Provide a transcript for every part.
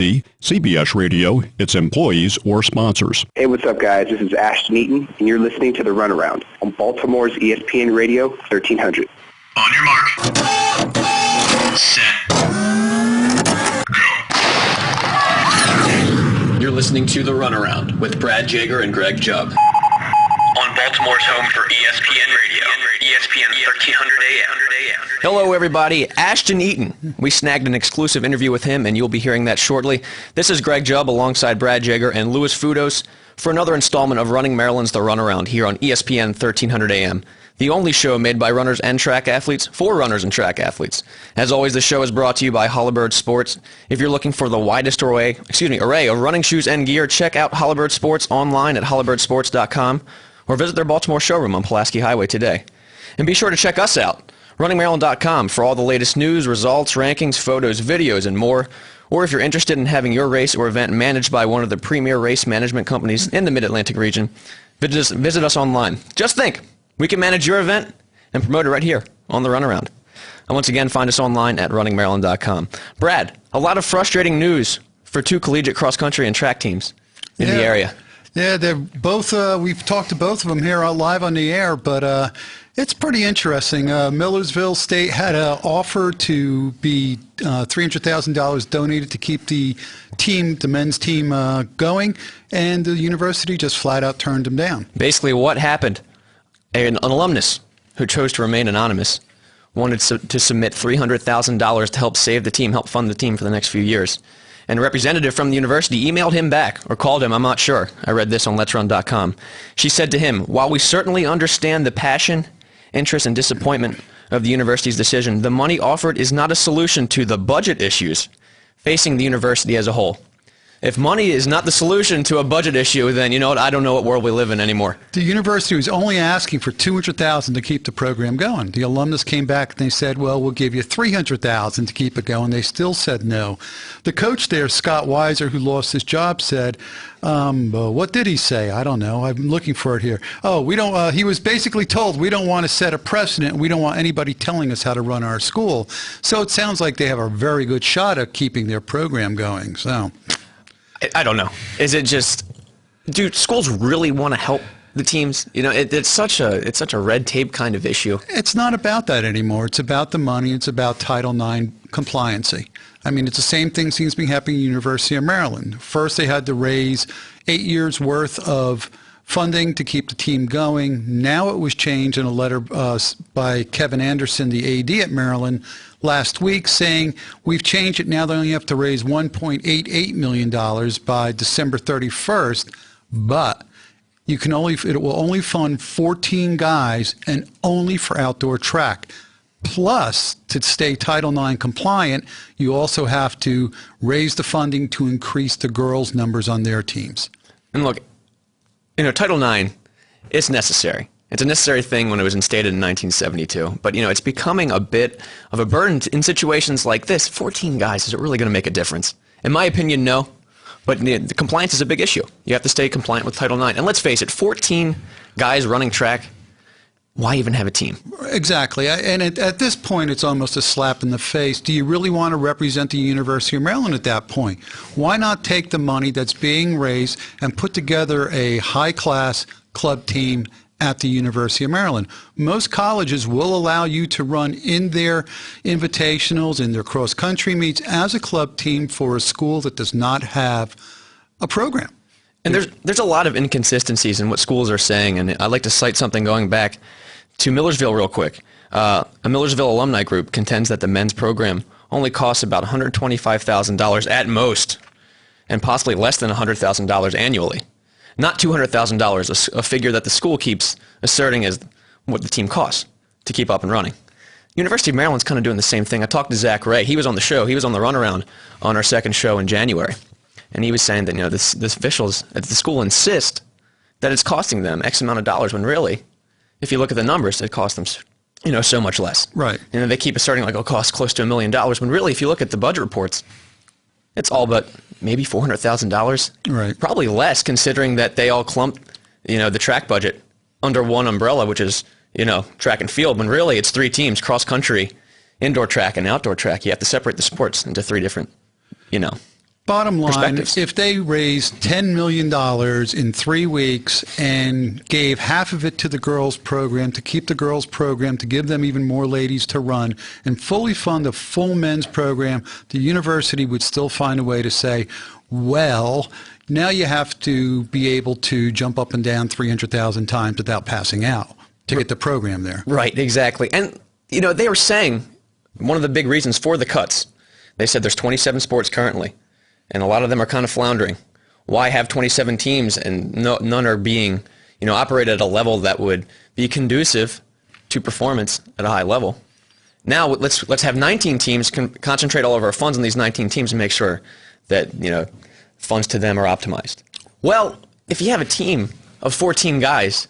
CBS Radio, its employees, or sponsors. Hey, what's up, guys? This is Ashton Eaton, and you're listening to The Runaround on Baltimore's ESPN Radio 1300. On your mark. Set. Go. You're listening to The Runaround with Brad Jager and Greg Jubb. On Baltimore's home for ESPN Radio, ESPN 1300 AM. Hello, everybody. Ashton Eaton. We snagged an exclusive interview with him, and you'll be hearing that shortly. This is Greg Jubb alongside Brad Jager and Louis Fudos for another installment of Running Maryland's The Runaround here on ESPN 1300 AM, the only show made by runners and track athletes for runners and track athletes. As always, the show is brought to you by Halliburton Sports. If you're looking for the widest array of running shoes and gear, check out Halliburton Sports online at halliburtonsports.com or visit their Baltimore showroom on Pulaski Highway today. And be sure to check us out, runningmaryland.com, for all the latest news, results, rankings, photos, videos, and more. Or if you're interested in having your race or event managed by one of the premier race management companies in the Mid-Atlantic region, visit us online. Just think, we can manage your event and promote it right here on The Runaround. And once again, find us online at runningmaryland.com. Brad, a lot of frustrating news for two collegiate cross-country and track teams in the area. Yeah, they're both. We've talked to both of them here live on the air, but it's pretty interesting. Millersville State had an offer to be $300,000 donated to keep the men's team going, and the university just flat out turned them down. Basically, what happened? An alumnus who chose to remain anonymous wanted to submit $300,000 to help save the team, help fund the team for the next few years. And a representative from the university emailed him back, or called him, I'm not sure. I read this on letsrun.com. She said to him, "While we certainly understand the passion, interest, and disappointment of the university's decision, the money offered is not a solution to the budget issues facing the university as a whole." If money is not the solution to a budget issue, then you know what? I don't know what world we live in anymore. The university was only asking for $200,000 to keep the program going. The alumnus came back and they said, "Well, we'll give you $300,000 to keep it going." They still said no. The coach there, Scott Weiser, who lost his job, said, "What did he say? I don't know. I'm looking for it here. Oh, we don't." He was basically told, "We don't want to set a precedent. We don't want anybody telling us how to run our school." So it sounds like they have a very good shot at keeping their program going. So. I don't know. Is it just, do schools really want to help the teams? You know, it's such a red tape kind of issue. It's not about that anymore. It's about the money. It's about Title IX compliancy. I mean, it's the same thing seems to be happening at the University of Maryland. First, they had to raise 8 years' worth of funding to keep the team going. Now it was changed in a letter by Kevin Anderson, the AD at Maryland, last week, saying we've changed it. Now they only have to raise $1.88 million by December 31st, but it will only fund 14 guys and only for outdoor track. Plus, to stay Title IX compliant, you also have to raise the funding to increase the girls' numbers on their teams. And look, Title IX, it's necessary. It's a necessary thing when it was instated in 1972. But, it's becoming a bit of a burden in situations like this. 14 guys, is it really going to make a difference? In my opinion, no. But the compliance is a big issue. You have to stay compliant with Title IX. And let's face it, 14 guys running track, why even have a team? Exactly. And at this point, it's almost a slap in the face. Do you really want to represent the University of Maryland at that point? Why not take the money that's being raised and put together a high-class club team at the University of Maryland? Most colleges will allow you to run in their invitationals, in their cross-country meets as a club team for a school that does not have a program. And there's a lot of inconsistencies in what schools are saying, and I'd like to cite something going back to Millersville real quick. A Millersville alumni group contends that the men's program only costs about $125,000 at most, and possibly less than $100,000 annually. Not $200,000, a figure that the school keeps asserting as what the team costs to keep up and running. University of Maryland's kind of doing the same thing. I talked to Zach Ray. He was on the show. He was on the Runaround on our second show in January. And he was saying that, the officials at the school insist that it's costing them X amount of dollars when really, if you look at the numbers, it costs them, so much less. Right. They keep asserting like it'll cost close to $1 million when really, if you look at the budget reports, it's all but maybe $400,000. Right. Probably less, considering that they all clumped, the track budget under one umbrella, which is, track and field, when really it's three teams, cross country, indoor track, and outdoor track. You have to separate the sports into three different, Bottom line, perspectives. if they raised $10 million in 3 weeks and gave half of it to the girls program, to keep the girls program, to give them even more ladies to run, and fully fund a full men's program, the university would still find a way to say, well, now you have to be able to jump up and down 300,000 times without passing out to get the program there. Right, exactly. And, they were saying one of the big reasons for the cuts, they said there's 27 sports currently, and a lot of them are kind of floundering. Why have 27 teams and none are being, operated at a level that would be conducive to performance at a high level? Now let's have 19 teams, concentrate all of our funds on these 19 teams and make sure that, funds to them are optimized. Well, if you have a team of 14 guys,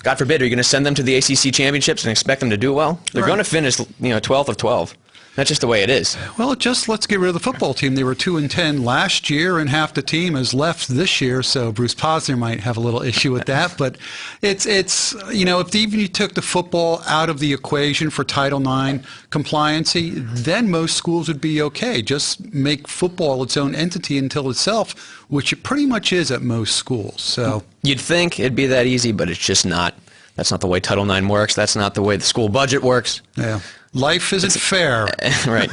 God forbid, are you going to send them to the ACC championships and expect them to do well? They're going to finish, 12th of 12. That's just the way it is. Well, let's get rid of the football team. They were 2-10 last year, and half the team has left this year. So Bruce Posner might have a little issue with that. But it's if even you took the football out of the equation for Title IX compliancy, then most schools would be okay. Just make football its own entity until itself, which it pretty much is at most schools. So you'd think it'd be that easy, but it's just not. That's not the way Title IX works. That's not the way the school budget works. Yeah. Life isn't fair. Right.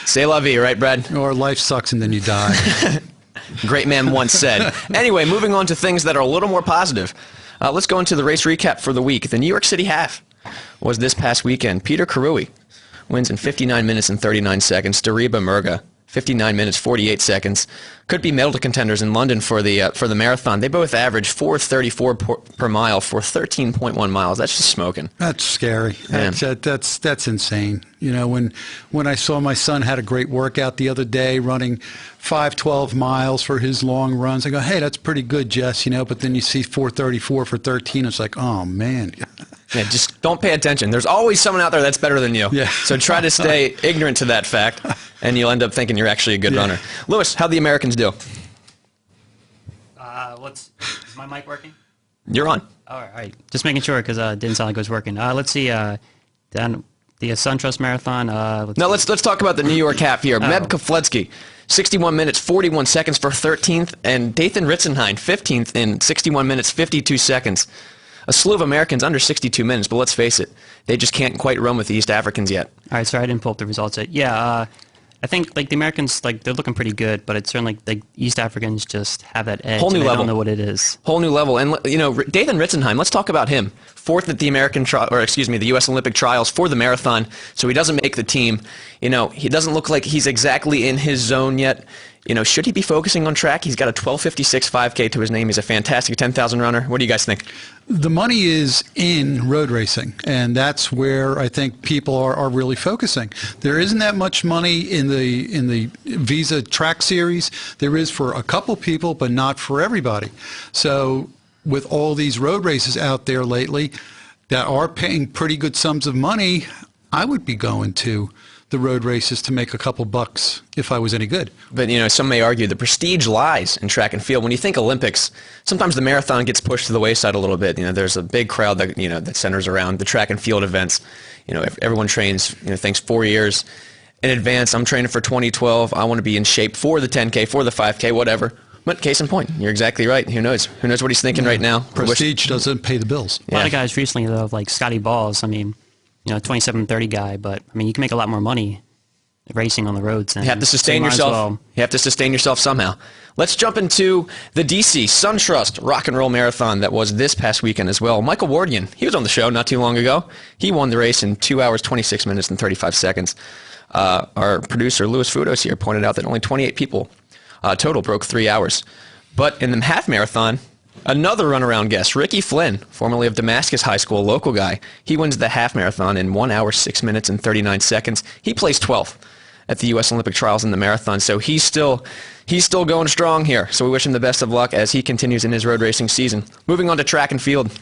C'est la vie, right, Brad? Or life sucks and then you die. Great man once said. Anyway, moving on to things that are a little more positive. Let's go into the race recap for the week. The New York City Half was this past weekend. Peter Karui wins in 59 minutes and 39 seconds. Dariba Murga, 59 minutes, 48 seconds. Could be medal contenders in London for the marathon. They both averaged 4:34 per mile for 13.1 miles. That's just smoking. That's scary. Yeah. That's insane. When I saw my son had a great workout the other day running 5:12 miles for his long runs, I go, hey, that's pretty good, Jess, But then you see 4:34 for 13. It's like, oh, man. Yeah, just don't pay attention. There's always someone out there that's better than you. Yeah. So try to stay ignorant to that fact, and you'll end up thinking you're actually a good runner. Lewis, how'd the Americans do? Is my mic working? You're on. All right. Just making sure because it didn't sound like it was working. Let's see. Down the SunTrust Marathon. Let's talk about the New York Half here. Meb Keflezighi, 61 minutes, 41 seconds for 13th, and Dathan Ritzenhein, 15th in 61 minutes, 52 seconds. A slew of Americans under 62 minutes, but let's face it, they just can't quite run with the East Africans yet. All right, sorry, I didn't pull up the results yet. Yeah, I think the Americans they're looking pretty good, but it's certainly East Africans just have that edge. Whole new and level. I don't know what it is. Whole new level, and Dathan Ritzenheim. Let's talk about him. 4th at the U.S. Olympic trials for the marathon, so he doesn't make the team. He doesn't look like he's exactly in his zone yet. Should he be focusing on track? He's got a 12:56 5K to his name. He's a fantastic 10,000 runner. What do you guys think? The money is in road racing, and that's where I think people are really focusing. There isn't that much money in the Visa Track Series. There is for a couple people, but not for everybody. So with all these road races out there lately that are paying pretty good sums of money, I would be going to the road races to make a couple bucks if I was any good. But, some may argue the prestige lies in track and field. When you think Olympics, sometimes the marathon gets pushed to the wayside a little bit. There's a big crowd that, that centers around the track and field events. Everyone trains, thinks 4 years in advance. I'm training for 2012. I want to be in shape for the 10K, for the 5K, whatever. But case in point, you're exactly right. Who knows? Who knows what he's thinking right now? Prestige doesn't pay the bills. A lot of guys recently, though, like Scotty Balls, 27-30 guy, but you can make a lot more money racing on the roads. You have to sustain yourself. You have to sustain yourself somehow. Let's jump into the DC SunTrust Rock and Roll Marathon that was this past weekend as well. Michael Wardian, he was on the show not too long ago. He won the race in 2 hours, 26 minutes, and 35 seconds. Our producer, Louis Fudos here, pointed out that only 28 people total broke 3 hours. But in the half marathon, another runaround guest, Ricky Flynn, formerly of Damascus High School, a local guy, he wins the half marathon in 1 hour, 6 minutes, and 39 seconds. He placed 12th at the U.S. Olympic trials in the marathon, so he's still going strong here. So we wish him the best of luck as he continues in his road racing season. Moving on to track and field,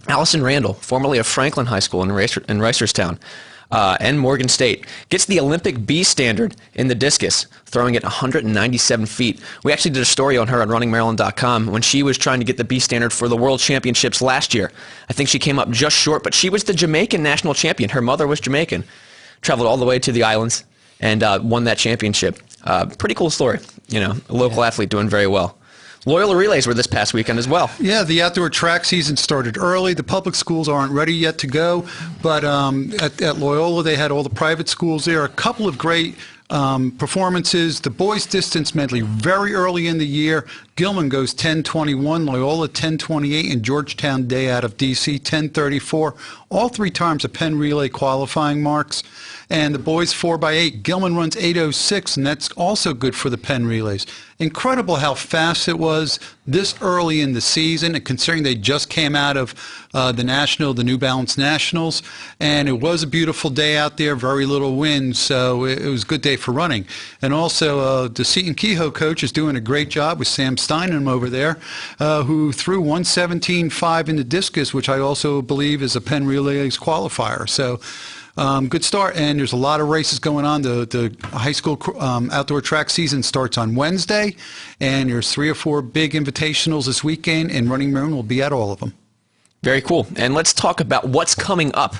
Allison Randall, formerly of Franklin High School in Reisterstown, and Morgan State, gets the Olympic B standard in the discus, throwing it 197 feet. We actually did a story on her on runningmaryland.com when she was trying to get the B standard for the World Championships last year. I think she came up just short, but she was the Jamaican national champion. Her mother was Jamaican, traveled all the way to the islands, and won that championship. Pretty cool story. a local athlete doing very well. Loyola relays were this past weekend as well. Yeah, the outdoor track season started early. The public schools aren't ready yet to go, but at Loyola they had all the private schools there. A couple of great performances. The boys distance medley very early in the year. Gilman goes 10:21, Loyola 10:28, and Georgetown Day out of D.C. 10:34. All three times a Penn relay qualifying marks. And the boys 4x8, Gilman runs 8:06, and that's also good for the Penn relays. Incredible how fast it was this early in the season, and considering they just came out of the New Balance Nationals, and it was a beautiful day out there, very little wind, so it was a good day for running. And also, the Seton Kehoe coach is doing a great job with Sam Steinem over there, who threw 117.5 in the discus, which I also believe is a Penn relays qualifier. So. Good start, and there's a lot of races going on. The high school outdoor track season starts on Wednesday, and there's 3 or 4 big invitationals this weekend, and Running Maroon will be at all of them. Very cool. And let's talk about what's coming up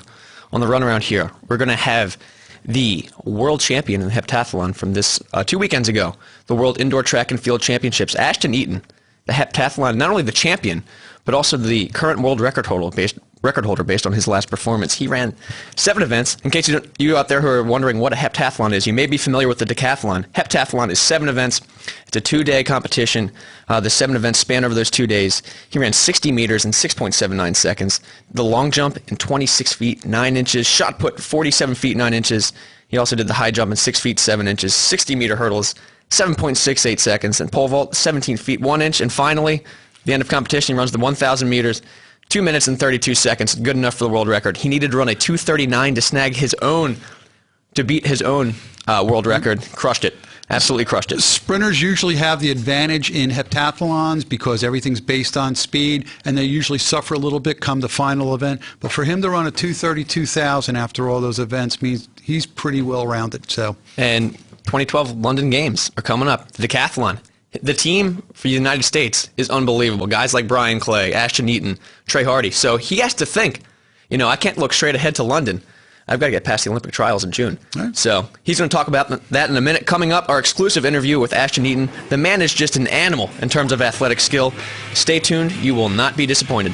on the runaround here. We're going to have the world champion in the heptathlon from this 2 weekends ago, the World Indoor Track and Field Championships, Ashton Eaton, the heptathlon, not only the champion, but also the current world record holder based on his last performance. He ran 7 events. In case you out there who are wondering what a heptathlon is, you may be familiar with the decathlon. Heptathlon is 7 events. It's a 2-day competition. The 7 events span over those 2 days. He ran 60 meters in 6.79 seconds. The long jump in 26 feet 9 inches. Shot put 47 feet 9 inches. He also did the high jump in 6 feet 7 inches. 60-meter hurdles 7.68 seconds. And pole vault 17 feet 1 inch. And finally, the end of competition, he runs the 1,000 meters, 2 minutes and 32 seconds, good enough for the world record. He needed to run a 2:39 to snag to beat his own world record. Crushed it. Absolutely crushed it. Sprinters usually have the advantage in heptathlons because everything's based on speed, and they usually suffer a little bit come the final event. But for him to run a 2:32,000 after all those events means he's pretty well-rounded. So. And 2012 London Games are coming up. The decathlon. The team for the United States is unbelievable. Guys like Brian Clay, Ashton Eaton, Trey Hardy. So he has to think, I can't look straight ahead to London. I've got to get past the Olympic trials in June. Right. So he's going to talk about that in a minute. Coming up, our exclusive interview with Ashton Eaton. The man is just an animal in terms of athletic skill. Stay tuned. You will not be disappointed.